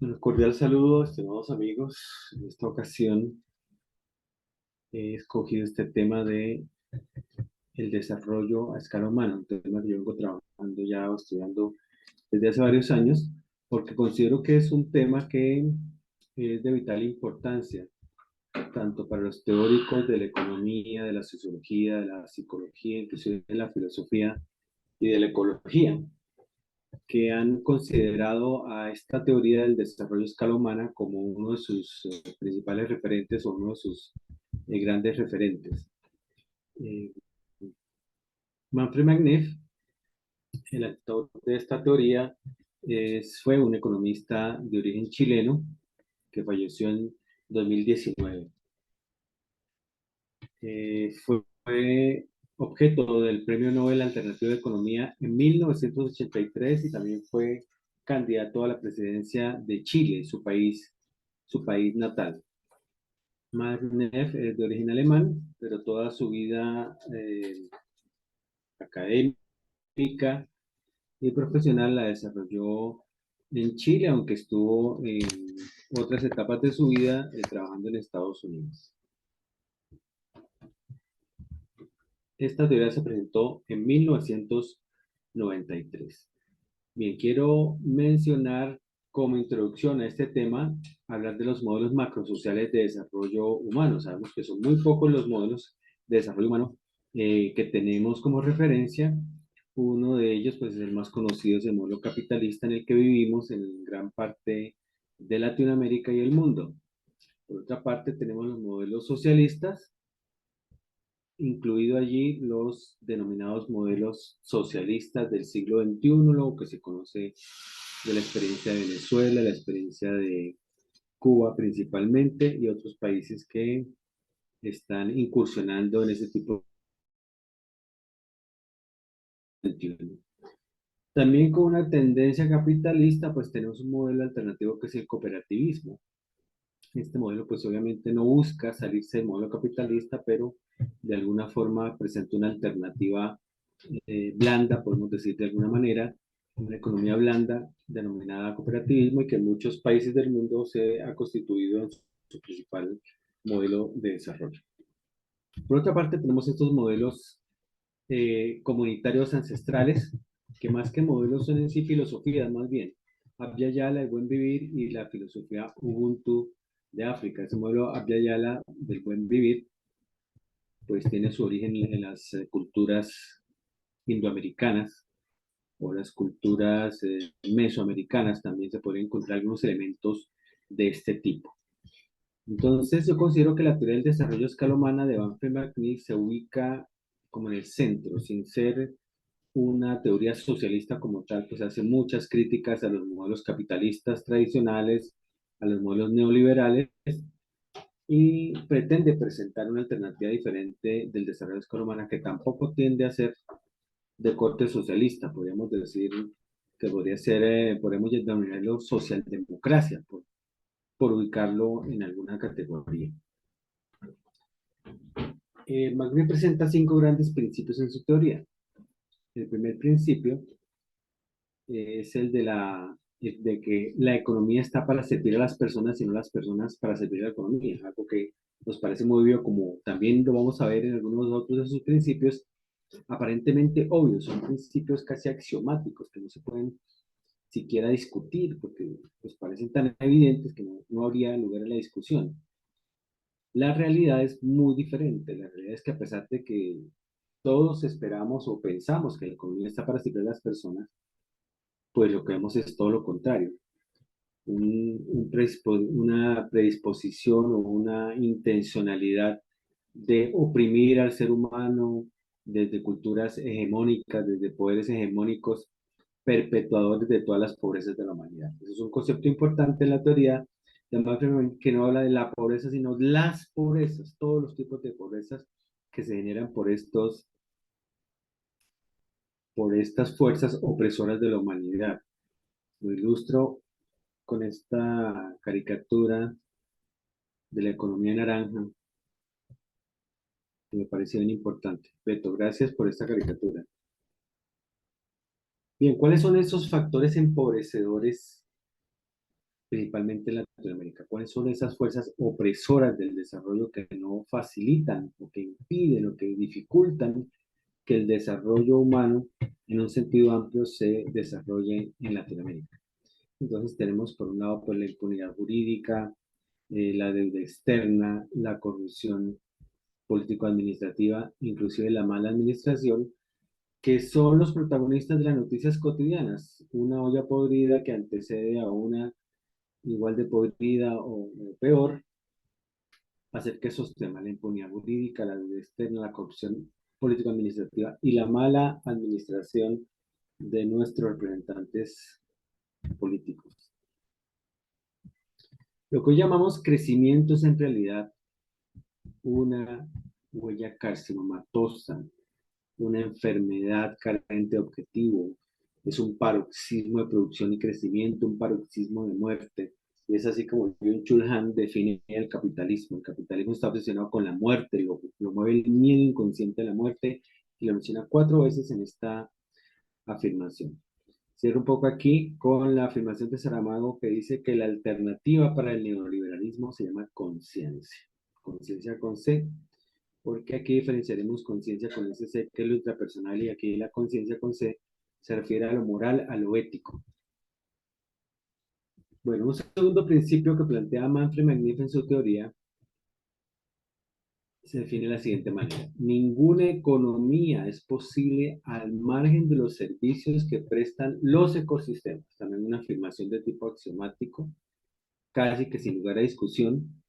Un cordial saludo, estimados amigos. En esta ocasión he escogido este tema de el desarrollo a escala humana, un tema que yo vengo trabajando ya o estudiando desde hace varios años, porque considero que es un tema que es de vital importancia, tanto para los teóricos de la economía, de la sociología, de la psicología, inclusive de la filosofía y de la ecología, que han considerado a esta teoría del desarrollo a escala humana como uno de sus principales referentes o uno de sus grandes referentes. Eh, Manfred Magneff, el autor de esta teoría, fue un economista de origen chileno que falleció en 2019. Fue objeto del Premio Nobel Alternativo de Economía en 1983 y también fue candidato a la presidencia de Chile, su país natal. Magneff es de origen alemán, pero toda su vida académica y profesional la desarrolló en Chile, aunque estuvo en otras etapas de su vida trabajando en Estados Unidos. Esta teoría se presentó en 1993. Bien, quiero mencionar como introducción a este tema, hablar de los modelos macrosociales de desarrollo humano. Sabemos que son muy pocos los modelos de desarrollo humano que tenemos como referencia. Uno de ellos, pues, es el más conocido, es el modelo capitalista en el que vivimos en gran parte de Latinoamérica y el mundo. Por otra parte, tenemos los modelos socialistas, incluido allí los denominados modelos socialistas del siglo XXI, lo que se conoce de la experiencia de Venezuela, la experiencia de Cuba principalmente y otros países que están incursionando en ese tipo de XXI. También con una tendencia capitalista, pues tenemos un modelo alternativo que es el cooperativismo. Este modelo, pues obviamente no busca salirse del modelo capitalista, pero de alguna forma presenta una alternativa blanda, podemos decir de alguna manera, una economía blanda denominada cooperativismo y que en muchos países del mundo se ha constituido en su principal modelo de desarrollo. Por otra parte, tenemos estos modelos comunitarios ancestrales, que más que modelos son en sí filosofías, más bien. Abya Yala, el buen vivir, y la filosofía Ubuntu de África. Ese modelo Abya Yala del buen vivir, pues tiene su origen en las culturas indoamericanas o las culturas mesoamericanas. También se pueden encontrar algunos elementos de este tipo. Entonces, yo considero que la teoría del desarrollo a escala humana de Manfred Magniff se ubica como en el centro, sin ser una teoría socialista como tal, pues hace muchas críticas a los modelos capitalistas tradicionales, a los modelos neoliberales, y pretende presentar una alternativa diferente del desarrollo de escala humana que tampoco tiende a ser de corte socialista, podríamos decir que podría ser, podemos denominarlo socialdemocracia, por ubicarlo en alguna categoría. Magritte presenta cinco grandes principios en su teoría. El primer principio es el de que la economía está para servir a las personas y no las personas para servir a la economía, algo que nos parece muy obvio, como también lo vamos a ver en algunos otros de sus principios, aparentemente obvios, son principios casi axiomáticos que no se pueden siquiera discutir porque pues parecen tan evidentes que no habría lugar a la discusión. La realidad es muy diferente. La realidad es que a pesar de que todos esperamos o pensamos que la economía está para servir a las personas, pues lo que vemos es todo lo contrario. Una predisposición o una intencionalidad de oprimir al ser humano desde culturas hegemónicas, desde poderes hegemónicos, perpetuadores de todas las pobrezas de la humanidad. Eso es un concepto importante en la teoría de Manfred, que no habla de la pobreza, sino las pobrezas, todos los tipos de pobrezas que se generan por estas fuerzas opresoras de la humanidad. Lo ilustro con esta caricatura de la economía naranja, que me pareció bien importante. Beto, gracias por esta caricatura. Bien, ¿cuáles son esos factores empobrecedores principalmente en Latinoamérica. ¿Cuáles son esas fuerzas opresoras del desarrollo que no facilitan o que impiden o que dificultan que el desarrollo humano en un sentido amplio se desarrolle en Latinoamérica? Entonces tenemos por un lado pues, la impunidad jurídica, la deuda externa, la corrupción político-administrativa, inclusive la mala administración, que son los protagonistas de las noticias cotidianas. Una olla podrida que antecede a una igual de podrida o peor, hacer que esos temas, la impunidad jurídica, la deuda externa, la corrupción político-administrativa y la mala administración de nuestros representantes políticos. Lo que hoy llamamos crecimiento es en realidad una huella carcinomatosa, una enfermedad carente de objetivo, es un paroxismo de producción y crecimiento, un paroxismo de muerte. Y es así como Byung-Chul Han define el capitalismo. El capitalismo está obsesionado con la muerte, lo mueve el miedo inconsciente de la muerte, y lo menciona 4 veces en esta afirmación. Cierro un poco aquí con la afirmación de Saramago que dice que la alternativa para el neoliberalismo se llama conciencia. Conciencia con C, porque aquí diferenciaremos conciencia con ese C que es lo ultrapersonal y aquí la conciencia con C se refiere a lo moral, a lo ético. Bueno, un segundo principio que plantea Manfred Magniff en su teoría se define de la siguiente manera. Ninguna economía es posible al margen de los servicios que prestan los ecosistemas. También una afirmación de tipo axiomático, casi que sin lugar a discusión,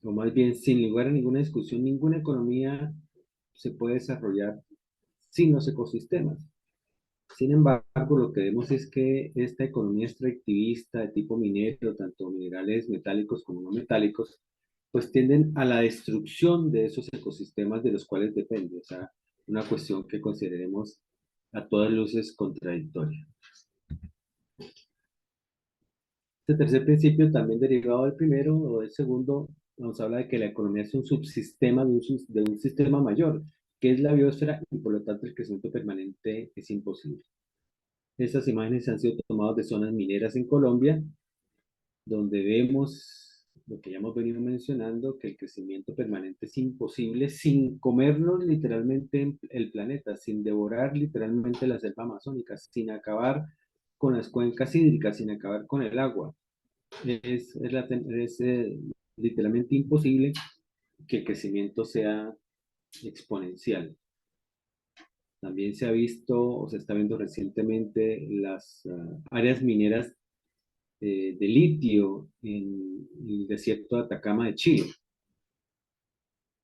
o más bien sin lugar a ninguna discusión, ninguna economía se puede desarrollar sin los ecosistemas. Sin embargo, lo que vemos es que esta economía extractivista de tipo minero, tanto minerales metálicos como no metálicos, pues tienden a la destrucción de esos ecosistemas de los cuales depende. O sea, una cuestión que consideremos a todas luces contradictoria. Este tercer principio, también derivado del primero o del segundo, nos habla de que la economía es un subsistema de un sistema mayor, que es la biosfera, y por lo tanto el crecimiento permanente es imposible. Estas imágenes han sido tomadas de zonas mineras en Colombia, donde vemos lo que ya hemos venido mencionando, que el crecimiento permanente es imposible sin comernos literalmente el planeta, sin devorar literalmente la selva amazónica, sin acabar con las cuencas hídricas, sin acabar con el agua. Es literalmente imposible que el crecimiento sea exponencial. También se ha visto o se está viendo recientemente las áreas mineras de litio en el desierto de Atacama de Chile.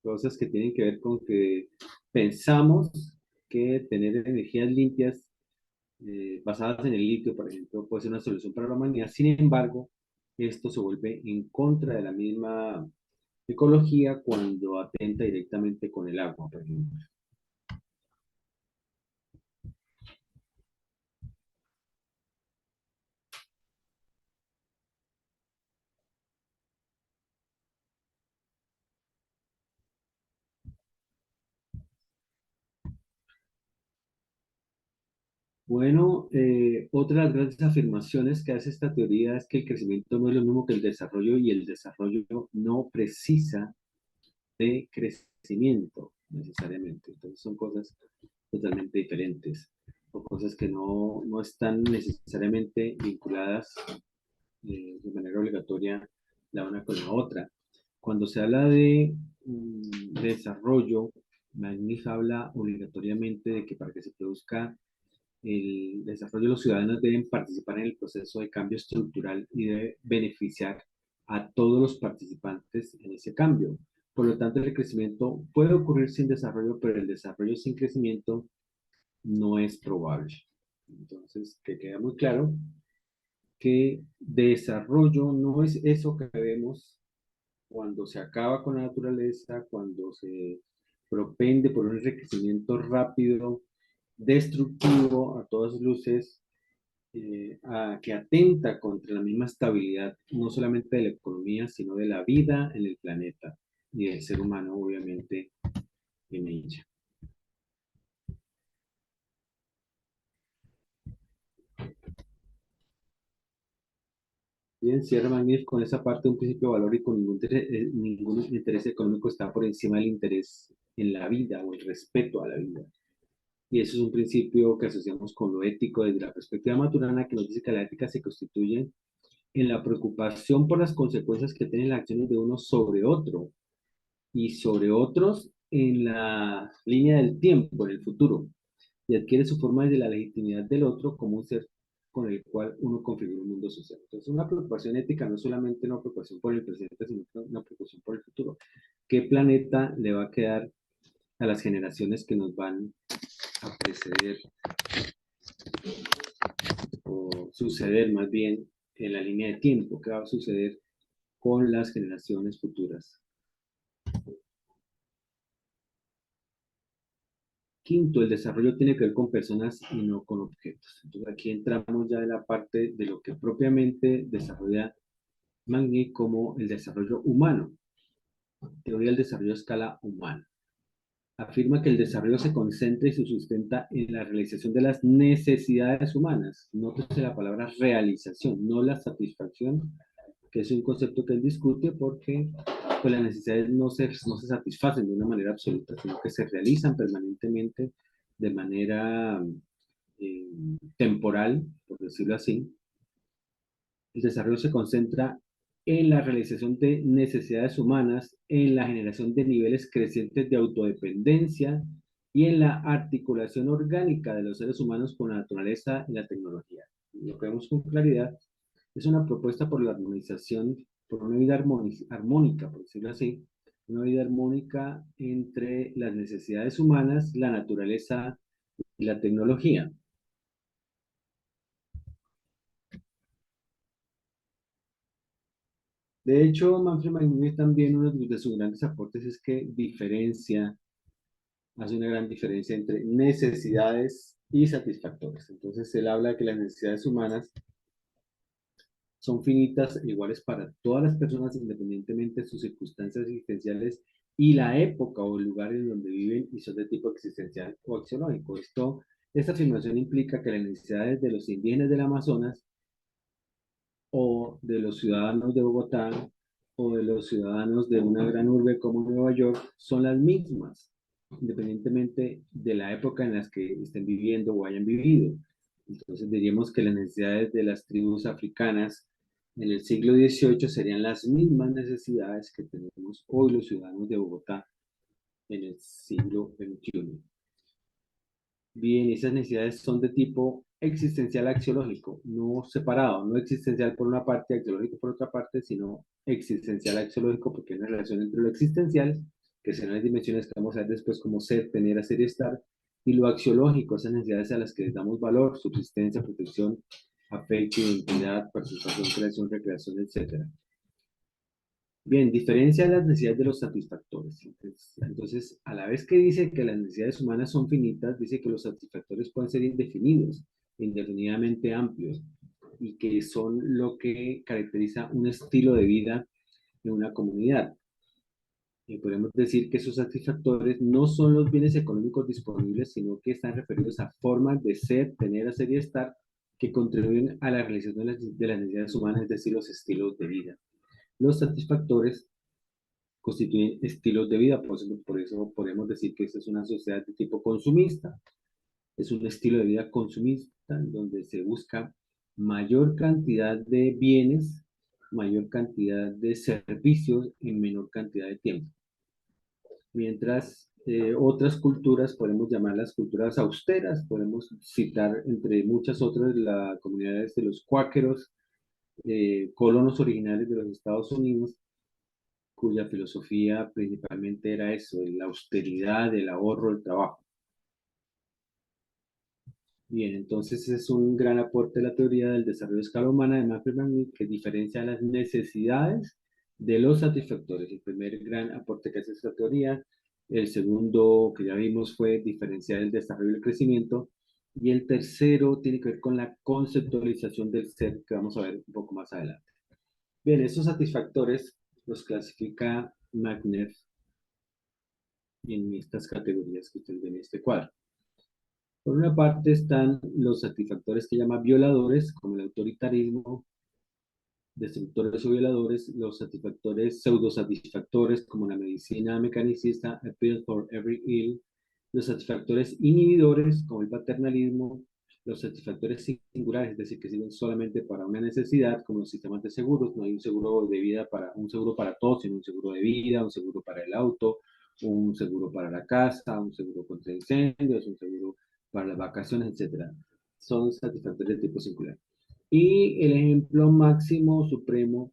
Cosas que tienen que ver con que pensamos que tener energías limpias basadas en el litio, por ejemplo, puede ser una solución para la humanidad. Sin embargo, esto se vuelve en contra de la misma ecología cuando atenta directamente con el agua, por ejemplo. Bueno, otra de las grandes afirmaciones que hace esta teoría es que el crecimiento no es lo mismo que el desarrollo y el desarrollo no precisa de crecimiento necesariamente. Entonces son cosas totalmente diferentes o cosas que no están necesariamente vinculadas de manera obligatoria la una con la otra. Cuando se habla de desarrollo, Magniff habla obligatoriamente de que para que se produzca el desarrollo, los ciudadanos deben participar en el proceso de cambio estructural y debe beneficiar a todos los participantes en ese cambio. Por lo tanto, el crecimiento puede ocurrir sin desarrollo, pero el desarrollo sin crecimiento no es probable. Entonces, que queda muy claro que desarrollo no es eso que vemos cuando se acaba con la naturaleza, cuando se propende por un enriquecimiento rápido, destructivo a todas luces, que atenta contra la misma estabilidad, no solamente de la economía, sino de la vida en el planeta y del ser humano, obviamente, en ella. Bien, cierra Magnif con esa parte de un principio de valor y con ningún interés económico está por encima del interés en la vida o el respeto a la vida. Y eso es un principio que asociamos con lo ético desde la perspectiva maturana, que nos dice que la ética se constituye en la preocupación por las consecuencias que tienen las acciones de uno sobre otro y sobre otros en la línea del tiempo, en el futuro, y adquiere su forma desde la legitimidad del otro como un ser con el cual uno configura un mundo social. Entonces, una preocupación ética no es solamente una preocupación por el presente, sino una preocupación por el futuro. ¿Qué planeta le va a quedar a las generaciones que nos van a preceder o suceder más bien en la línea de tiempo? ¿Qué va a suceder con las generaciones futuras? Quinto, el desarrollo tiene que ver con personas y no con objetos. Entonces aquí entramos ya en la parte de lo que propiamente desarrolla Magni como el desarrollo humano, teoría del desarrollo a escala humana. Afirma que el desarrollo se concentra y se sustenta en la realización de las necesidades humanas. Nótese la palabra realización, no la satisfacción, que es un concepto que él discute porque pues, las necesidades no se satisfacen de una manera absoluta, sino que se realizan permanentemente de manera eh, temporal, por decirlo así. El desarrollo se concentra en la realización de necesidades humanas, en la generación de niveles crecientes de autodependencia y en la articulación orgánica de los seres humanos con la naturaleza y la tecnología. Lo que vemos con claridad es una propuesta por la armonización, por una vida armónica, por decirlo así, una vida armónica entre las necesidades humanas, la naturaleza y la tecnología. De hecho, Manfred Meiwes también uno de sus grandes aportes es que hace una gran diferencia entre necesidades y satisfactores. Entonces, él habla de que las necesidades humanas son finitas e iguales para todas las personas independientemente de sus circunstancias existenciales y la época o el lugar en donde viven y son de tipo existencial o axiológico. Esta afirmación implica que las necesidades de los indígenas del Amazonas o de los ciudadanos de Bogotá o de los ciudadanos de una gran urbe como Nueva York son las mismas, independientemente de la época en las que estén viviendo o hayan vivido. Entonces diríamos que las necesidades de las tribus africanas en el siglo XVIII serían las mismas necesidades que tenemos hoy los ciudadanos de Bogotá en el siglo XXI. Bien, esas necesidades son de tipo existencial axiológico, no separado, no existencial por una parte, axiológico por otra parte, sino existencial axiológico porque hay una relación entre lo existencial, que serán las dimensiones que vamos a ver después como ser, tener, hacer y estar, y lo axiológico, esas necesidades a las que les damos valor, subsistencia, protección, afecto, identidad, participación, creación, recreación, etcétera. Bien, diferencia las necesidades de los satisfactores. Entonces, a la vez que dice que las necesidades humanas son finitas, dice que los satisfactores pueden ser indefinidos, indefinidamente amplios, y que son lo que caracteriza un estilo de vida en una comunidad. Y podemos decir que esos satisfactores no son los bienes económicos disponibles, sino que están referidos a formas de ser, tener, hacer y estar que contribuyen a la realización de las necesidades humanas, es decir, los estilos de vida. Los satisfactores constituyen estilos de vida, por eso podemos decir que esta es una sociedad de tipo consumista, es un estilo de vida consumista donde se busca mayor cantidad de bienes, mayor cantidad de servicios en menor cantidad de tiempo. Mientras otras culturas, podemos llamarlas culturas austeras, podemos citar entre muchas otras las comunidades de los cuáqueros, colonos originales de los Estados Unidos, cuya filosofía principalmente era eso, la austeridad, el ahorro, el trabajo. Bien, entonces ese es un gran aporte de la teoría del desarrollo de escala humana de Manfred que diferencia las necesidades de los satisfactores. El primer gran aporte que hace esta teoría, el segundo que ya vimos fue diferenciar el desarrollo y el crecimiento, y el tercero tiene que ver con la conceptualización del ser, que vamos a ver un poco más adelante. Bien, estos satisfactores los clasifica Magnev en estas categorías que ustedes ven en este cuadro. Por una parte están los satisfactores que llama violadores, como el autoritarismo, destructores o violadores, los satisfactores, pseudosatisfactores, como la medicina mecanicista, a pill for every ill, los satisfactores inhibidores, como el paternalismo, los satisfactores singulares, es decir, que sirven solamente para una necesidad, como los sistemas de seguros. No hay un seguro de vida para un seguro para todos, sino un seguro de vida, un seguro para el auto, un seguro para la casa, un seguro contra incendios, un seguro para las vacaciones, etcétera. Son satisfactores de tipo singular. Y el ejemplo máximo supremo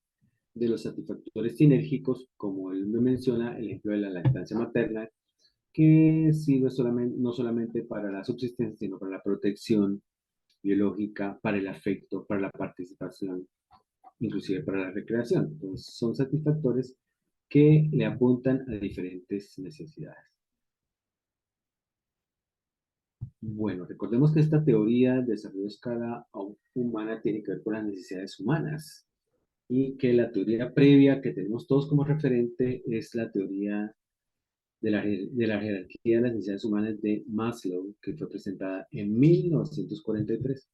de los satisfactores sinérgicos, como él me menciona, el ejemplo de la lactancia materna, que sirve solamente, no solamente para la subsistencia, sino para la protección biológica, para el afecto, para la participación, inclusive para la recreación. Entonces, son satisfactores que le apuntan a diferentes necesidades. Bueno, recordemos que esta teoría de desarrollo a escala humana tiene que ver con las necesidades humanas y que la teoría previa que tenemos todos como referente es la teoría de la jerarquía de las necesidades humanas de Maslow, que fue presentada en 1943.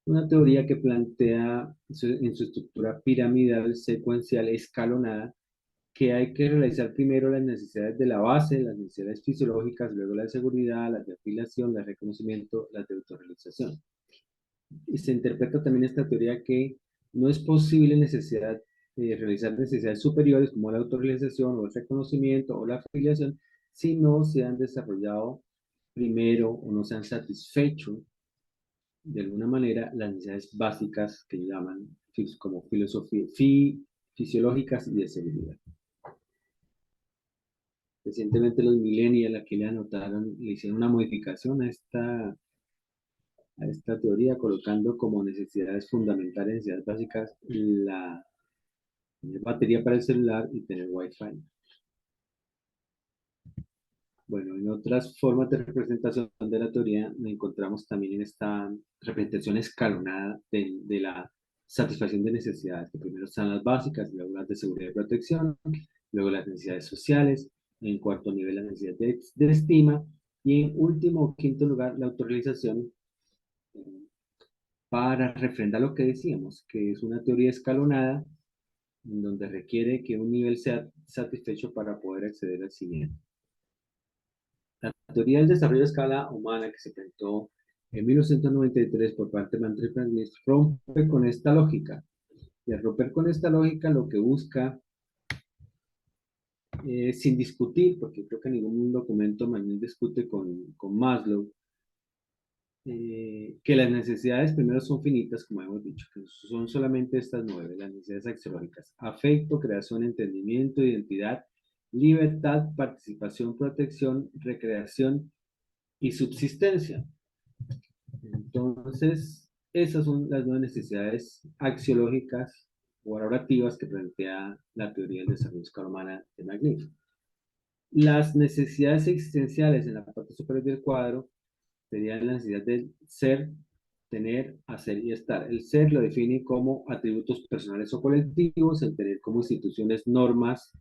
Una teoría que plantea en su estructura piramidal, secuencial, escalonada, que hay que realizar primero las necesidades de la base, las necesidades fisiológicas, luego la de seguridad, la de afiliación, la de reconocimiento, la de autorrealización. Y se interpreta también esta teoría que no es posible realizar necesidades superiores como la autorrealización o el reconocimiento o la afiliación si no se han desarrollado primero o no se han satisfecho de alguna manera las necesidades básicas que llaman como fisiológicas y de seguridad. Recientemente los millennials aquí le hicieron una modificación a esta teoría, colocando como necesidades fundamentales, necesidades básicas, la tener batería para el celular y tener Wi-Fi. Bueno, en otras formas de representación de la teoría, encontramos también en esta representación escalonada de la satisfacción de necesidades, que primero están las básicas, luego las de seguridad y protección, luego las necesidades sociales, en cuarto nivel las necesidades de estima, y en último o quinto lugar la autorrealización, para refrendar lo que decíamos, que es una teoría escalonada donde requiere que un nivel sea satisfecho para poder acceder al siguiente. La teoría del desarrollo a escala humana que se presentó en 1993 por parte de Manfred Franklin rompe con esta lógica. Y al romper con esta lógica lo que busca, sin discutir, porque creo que ningún documento manual discute con Maslow, que las necesidades primero son finitas, como hemos dicho, que son solamente estas 9, las necesidades axiológicas: afecto, creación, entendimiento, identidad, libertad, participación, protección, recreación y subsistencia. Entonces, esas son las 9 necesidades axiológicas o valorativas que plantea la teoría del desarrollo escala humana de Magnifico. Las necesidades existenciales en la parte superior del cuadro sería la necesidad de ser, tener, hacer y estar. El ser lo define como atributos personales o colectivos, el tener como instituciones, normas,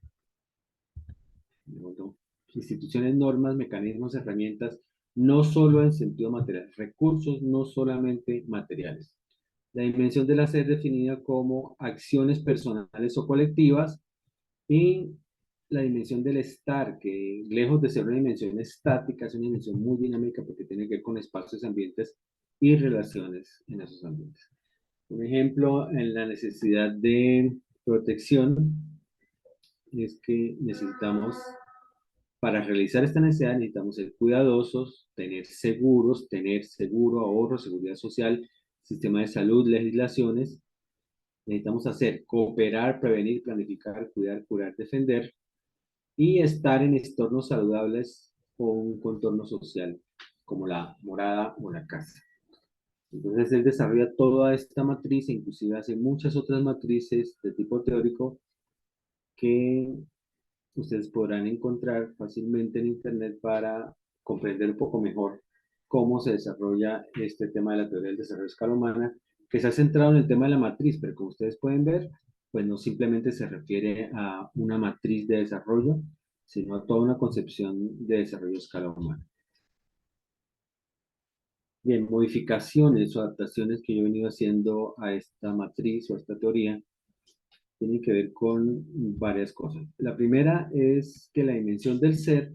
mecanismos, herramientas, no solo en sentido material, recursos no solamente materiales. La dimensión del hacer definida como acciones personales o colectivas, y la dimensión del estar, que lejos de ser una dimensión estática, es una dimensión muy dinámica porque tiene que ver con espacios, ambientes y relaciones en esos ambientes. Un ejemplo en la necesidad de protección es que necesitamos, para realizar esta necesidad, necesitamos ser cuidadosos, tener seguros, tener seguro, ahorro, seguridad social, sistema de salud, legislaciones. Necesitamos hacer, cooperar, prevenir, planificar, cuidar, curar, defender, y estar en entornos saludables o un contorno social, como la morada o la casa. Entonces él desarrolla toda esta matriz e inclusive hace muchas otras matrices de tipo teórico que ustedes podrán encontrar fácilmente en internet para comprender un poco mejor cómo se desarrolla este tema de la teoría del desarrollo a escala humana, que se ha centrado en el tema de la matriz, pero como ustedes pueden ver, pues no simplemente se refiere a una matriz de desarrollo, sino a toda una concepción de desarrollo a escala humana. Bien, modificaciones o adaptaciones que yo he venido haciendo a esta matriz o a esta teoría tiene que ver con varias cosas. La primera es que la dimensión del ser,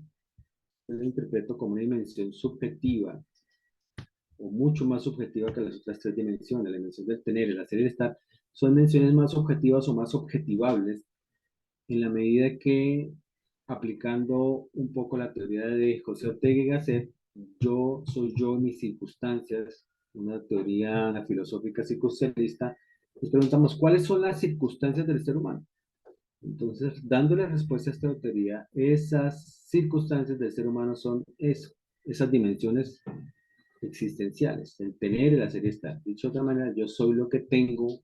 yo la interpreto como una dimensión subjetiva, o mucho más subjetiva que las otras tres dimensiones. La dimensión del tener, el hacer y el estar, son dimensiones más objetivas o más objetivables en la medida que, aplicando un poco la teoría de José Ortega y Gasset, yo soy yo en mis circunstancias, una teoría filosófica circunstancialista, nos preguntamos cuáles son las circunstancias del ser humano. Entonces, dándole respuesta a esta teoría, esas circunstancias del ser humano son eso, esas dimensiones existenciales, el tener, el hacer y estar. Dicho de otra manera, yo soy lo que tengo,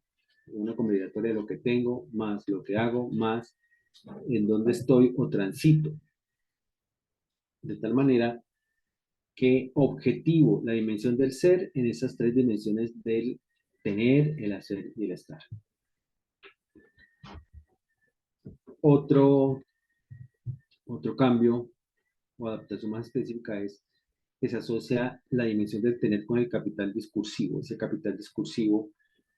una combinatoria de lo que tengo, más lo que hago, más en dónde estoy o transito. De tal manera que objetivo la dimensión del ser en esas tres dimensiones del tener, el hacer y el estar. Otro, otro cambio o adaptación más específica es que se asocia la dimensión del tener con el capital discursivo, ese capital discursivo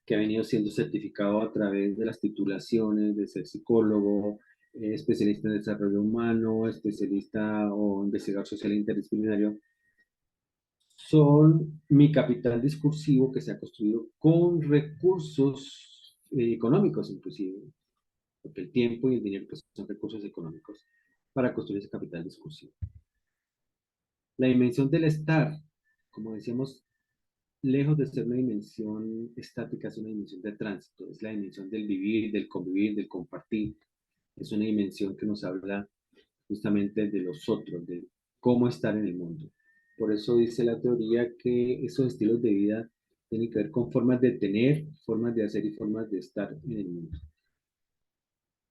que ha venido siendo certificado a través de las titulaciones de ser psicólogo, especialista en desarrollo humano, especialista o investigador social interdisciplinario, son mi capital discursivo que se ha construido con recursos económicos inclusive, porque el tiempo y el dinero pues, son recursos económicos para construir ese capital discursivo. La dimensión del estar, como decíamos, lejos de ser una dimensión estática, es una dimensión de tránsito, es la dimensión del vivir, del convivir, del compartir. Es una dimensión que nos habla justamente de los otros, de cómo estar en el mundo. Por eso dice la teoría que esos estilos de vida tienen que ver con formas de tener, formas de hacer y formas de estar en el mundo.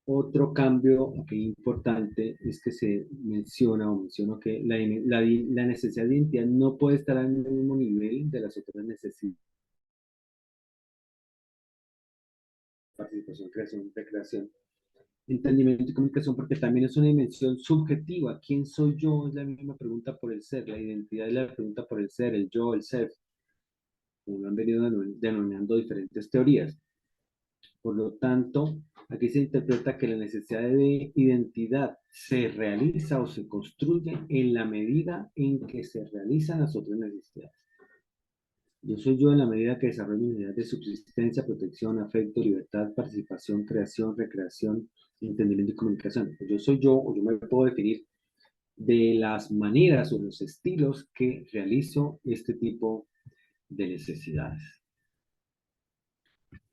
Otro cambio aquí importante es que se menciona o menciono que la necesidad de identidad no puede estar al mismo nivel de las otras necesidades. Participación, creación, recreación, entendimiento y comunicación, porque también es una dimensión subjetiva. ¿Quién soy yo? Es la misma pregunta por el ser. La identidad es la pregunta por el ser, el yo, el ser, como lo han venido denominando diferentes teorías. Por lo tanto, aquí se interpreta que la necesidad de identidad se realiza o se construye en la medida en que se realizan las otras necesidades. Yo soy yo en la medida que desarrollo mis necesidades de subsistencia, protección, afecto, libertad, participación, creación, recreación, entendimiento y comunicación. Yo soy yo o yo me puedo definir de las maneras o los estilos que realizo este tipo de necesidades.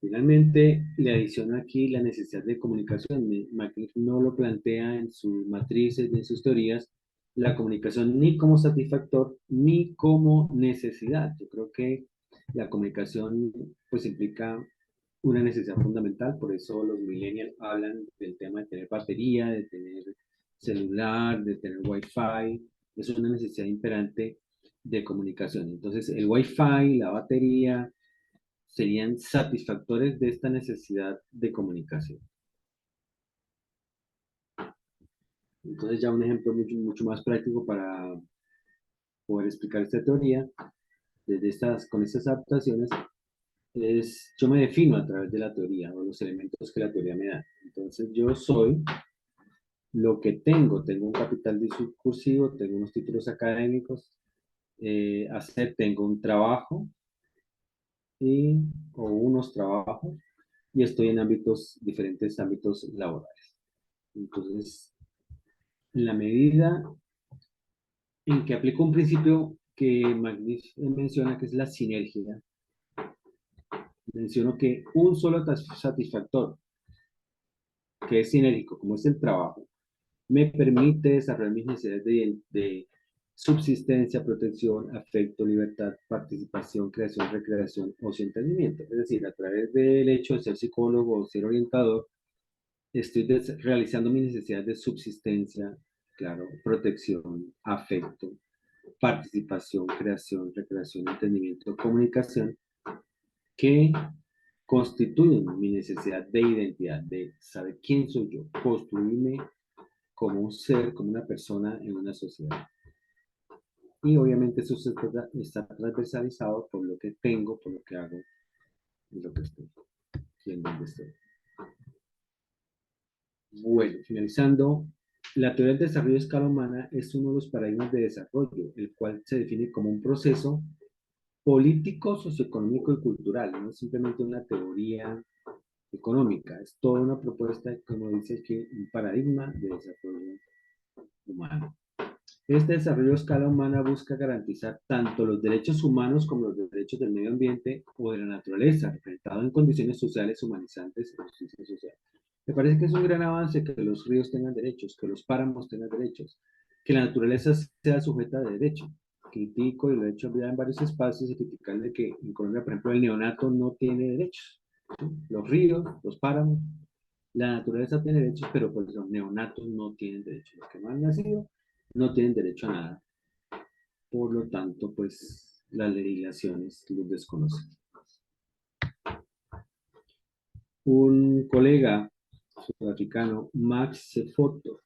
Finalmente, le adiciona aquí la necesidad de comunicación. McNish no lo plantea en sus matrices ni en sus teorías, la comunicación ni como satisfactor ni como necesidad. Yo creo que la comunicación pues implica una necesidad fundamental, por eso los millennials hablan del tema de tener batería, de tener celular, de tener wifi. Es una necesidad imperante de comunicación. Entonces, el wifi, la batería, serían satisfactores de esta necesidad de comunicación. Entonces ya un ejemplo mucho más práctico para poder explicar esta teoría con estas adaptaciones es, yo me defino a través de la teoría o los elementos que la teoría me da. Entonces yo soy lo que tengo un capital discursivo, tengo unos títulos académicos, tengo un trabajo o unos trabajos y estoy en diferentes ámbitos laborales. Entonces, en la medida en que aplico un principio que Magnus menciona, que es la sinergia, menciono que un solo satisfactor, que es sinérgico, como es el trabajo, me permite desarrollar mis necesidades de subsistencia, protección, afecto, libertad, participación, creación, recreación, ocio, entendimiento. Es decir, a través del hecho de ser psicólogo o ser orientador, estoy realizando mis necesidades de subsistencia, claro, protección, afecto, participación, creación, recreación, entendimiento, comunicación, que constituyen mi necesidad de identidad, de saber quién soy yo, construirme como un ser, como una persona en una sociedad. Y obviamente eso está transversalizado por lo que tengo, por lo que hago y lo que estoy, y en donde estoy. Bueno, finalizando, la teoría del desarrollo a escala humana es uno de los paradigmas de desarrollo, el cual se define como un proceso político, socioeconómico y cultural. No es simplemente una teoría económica, es toda una propuesta, como dice aquí, un paradigma de desarrollo humano. Este desarrollo a escala humana busca garantizar tanto los derechos humanos como los derechos del medio ambiente o de la naturaleza, representado en condiciones sociales humanizantes y justicia social. Me parece que es un gran avance que los ríos tengan derechos, que los páramos tengan derechos, que la naturaleza sea sujeta de derecho. Critico y lo he hecho ya en varios espacios y criticarle que en Colombia, por ejemplo, el neonato no tiene derechos. ¿Sí? Los ríos, los páramos, la naturaleza tiene derechos, pero pues los neonatos no tienen derechos. Los que no han nacido no tienen derecho a nada. Por lo tanto, pues las legislaciones los desconocen. Un colega sudafricano, Max Sefoto,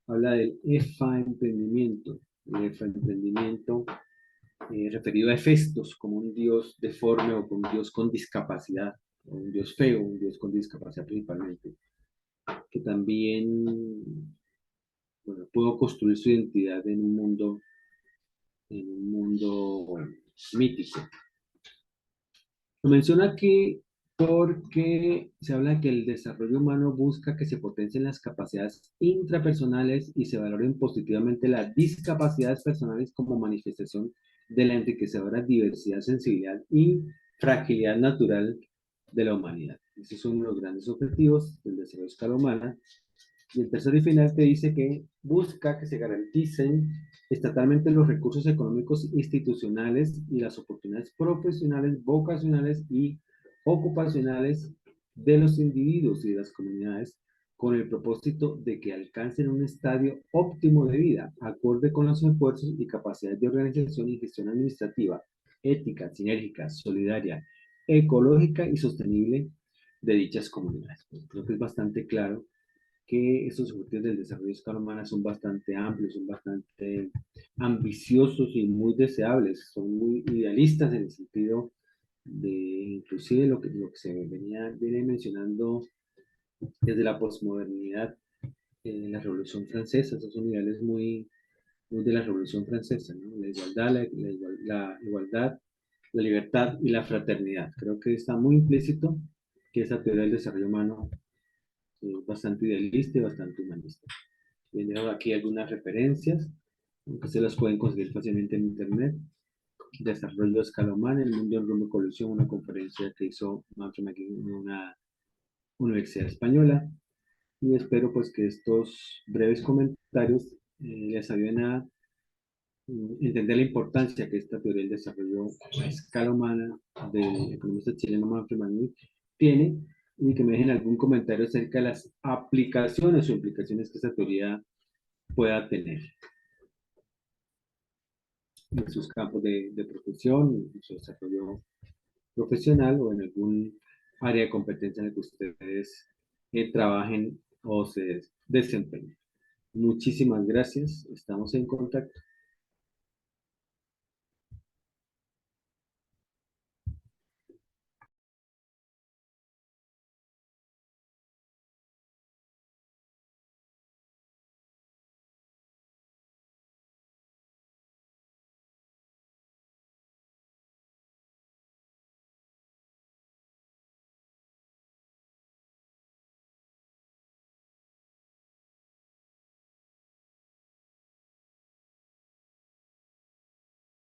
habla del EFA emprendimiento. El EFA emprendimiento referido a Hefestos como un dios deforme o como un dios con discapacidad, o un dios feo, un dios con discapacidad principalmente, que también bueno, pudo construir su identidad en un mundo mítico. Lo menciona aquí porque se habla que el desarrollo humano busca que se potencien las capacidades intrapersonales y se valoren positivamente las discapacidades personales como manifestación de la enriquecedora diversidad, sensibilidad y fragilidad natural de la humanidad. Esos son los grandes objetivos del desarrollo a escala humana. Y el tercero y final te dice que busca que se garanticen estatalmente los recursos económicos institucionales y las oportunidades profesionales, vocacionales y ocupacionales de los individuos y de las comunidades con el propósito de que alcancen un estadio óptimo de vida, acorde con los esfuerzos y capacidades de organización y gestión administrativa, ética, sinérgica, solidaria, ecológica y sostenible de dichas comunidades. Creo que es bastante claro que estos objetivos del desarrollo de escala humana son bastante amplios, son bastante ambiciosos y muy deseables, son muy idealistas en el sentido de inclusive lo que viene mencionando desde la posmodernidad, la Revolución Francesa, esos son ideales muy de la Revolución Francesa, ¿no? La igualdad, la libertad y la fraternidad. Creo que está muy implícito que esa teoría del desarrollo humano bastante idealista y bastante humanista. Vienen aquí algunas referencias, que se las pueden conseguir fácilmente en internet. Desarrollo a escala humana, el mundo en rumbo de colusión, una conferencia que hizo Manfred McGee en una universidad española. Y espero pues que estos breves comentarios les ayuden a entender la importancia que esta teoría del desarrollo a escala humana del economista chileno Manfred McGee tiene y que me dejen algún comentario acerca de las aplicaciones o implicaciones que esta teoría pueda tener en sus campos de profesión, en su desarrollo profesional o en algún área de competencia en la que ustedes trabajen o se desempeñen. Muchísimas gracias, estamos en contacto.